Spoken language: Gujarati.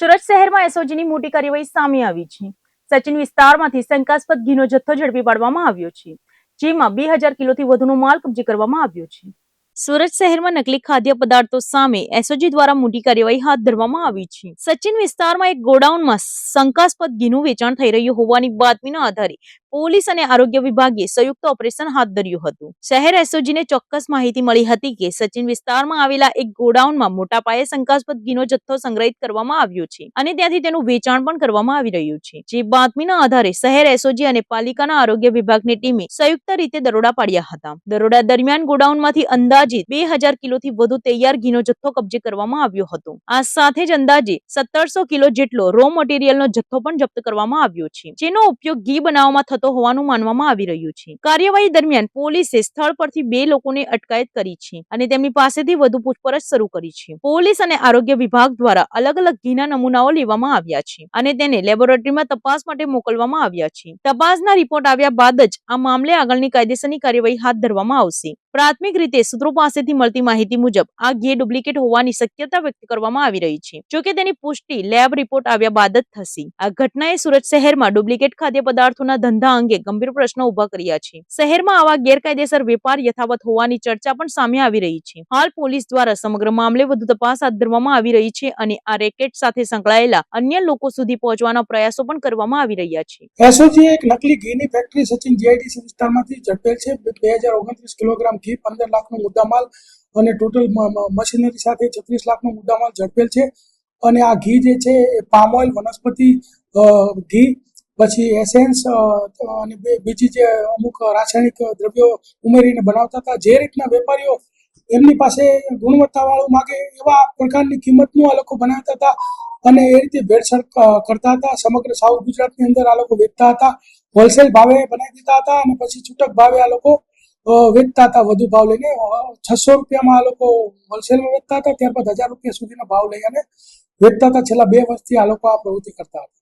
સુરત શહેરમાં એસઓજીની મોટી કાર્યવાહી સામે આવી છે। સચિન વિસ્તારમાંથી શંકાસ્પદ ઘીનો જથ્થો ઝડપી પાડવામાં આવ્યો છે, જેમાં 2000 કિલોથી વધુનો માલ કબજે કરવામાં આવ્યો છે। સુરત શહેરમાં નકલી ખાદ્ય પદાર્થો સામે એસઓજી દ્વારા મોટી કાર્યવાહી હાથ ધરવામાં આવી છે। સચિન વિસ્તારમાં એક ગોડાઉનમાં શંકાસ્પદ ઘીનું વેચાણ થઈ રહ્યું હોવાની બાતમીના આધારે પોલીસ અને આરોગ્ય વિભાગે સંયુક્ત ઓપરેશન હાથ ધર્યું હતું। શહેર એસઓજીને ચોક્કસ માહિતી મળી હતી કે સચિન વિસ્તારમાં આવેલા એક ગોડાઉનમાં મોટા પાયે શંકાસ્પદ ઘીનો જથ્થો સંગ્રહિત કરવામાં આવ્યો છે અને ત્યાંથી તેનું વેચાણ પણ કરવામાં આવી રહ્યું છે। જે બાતમીના આધારે શહેર એસઓજી અને પાલિકાના આરોગ્ય વિભાગની ટીમે સંયુક્ત રીતે દરોડા પાડ્યા હતા। દરોડા દરમિયાન ગોડાઉનમાંથી અંદાજિત 2000 કિલોથી વધુ તૈયાર ઘીનો જથ્થો કબજે કરવામાં આવ્યો હતો। આ સાથે જ અંદાજે 1700 કિલો જેટલો રો મટીરીયલનો જથ્થો પણ જપ્ત કરવામાં આવ્યો છે, જેનો ઉપયોગ ઘી બનાવવામાં થતો હોવાનું માનવામાં આવી રહ્યું છે। કાર્યવાહી દરમિયાન પોલીસે સ્થળ પરથી 2 લોકોની અટકાયત કરી છે અને તેમની પાસેથી વધુ પૂછપરછ શરૂ કરી છે। પોલીસ અને આરોગ્ય વિભાગ દ્વારા અલગ અલગ ઘીના નમૂનાઓ લેવામાં આવ્યા છે અને તેને લેબોરેટરીમાં તપાસ માટે મોકલવામાં આવ્યા છે। તપાસના રિપોર્ટ આવ્યા બાદ જ આ મામલે આગળની કાયદેસરની કાર્યવાહી હાથ ધરવામાં આવશે। પ્રાથમિક રીતે સૂત્રો પાસેથી મળતી માહિતી મુજબ આ ઘી ડુપ્લિકેટ હોવાની શક્યતા વ્યક્ત કરવામાં આવી રહી છે, જોકે તેની પુષ્ટિ લેબ રિપોર્ટ આવ્યા બાદ જ થશે। આ ઘટનાએ સુરત શહેરમાં ડુપ્લિકેટ ખાદ્ય પદાર્થોના ધંધા અંગે ગંભીર પ્રશ્નો ઉભા કર્યા છે। શહેરમાં આવા ગેરકાયદેસર વેપાર યથાવત હોવાની ચર્ચા પણ સામે આવી રહી છે। હાલ પોલીસ દ્વારા સમગ્ર મામલે વધુ તપાસ હાથ ધરવામાં આવી રહી છે અને આ રેકેટ સાથે સંકળાયેલા અન્ય લોકો સુધી પહોંચવાના પ્રયાસો પણ કરવામાં આવી રહ્યા છે। એસઓજી એક નકલી ઘીની ફેક્ટરી સચિન જીઆઈડીસી વિસ્તારમાંથી ઝડપેલ છે। 2029 કિલોગ્રામ ઘી, 15 લાખનો મુદ્દામાલ અને ટોટલ મશીનરી સાથે 36 લાખનો મુદ્દામાલ ઝડપેલ છે। અને આ ઘી જે છે એ પામ ઓઇલ, વનસ્પતિ ઘી, પછી એસેન્સ અને બીજી જે અમુક રાસાયણિક દ્રવ્યો ઉમેરીને બનાવતા હતા। જે રીતના વેપારીઓ એમની પાસે ગુણવત્તાવાળું માગે એવા પ્રકારની કિંમતનું આ લોકો બનાવતા હતા અને એ રીતે ભેળસેળ કરતા હતા। સમગ્ર સાઉથ ગુજરાતની અંદર આ લોકો વેચતા હતા। હોલસેલ ભાવે બનાવી દેતા હતા અને પછી છૂટક ભાવે આ લોકો વેચતા હતા। વધુ ભાવ લઈને 600 રૂપિયામાં આ લોકો હોલસેલમાં વેચતા હતા, ત્યારબાદ 1000 રૂપિયા સુધીનો ભાવ લઈ અને વેચતા હતા। છેલ્લા 2 વર્ષથી આ લોકો આ પ્રવૃત્તિ કરતા હતા।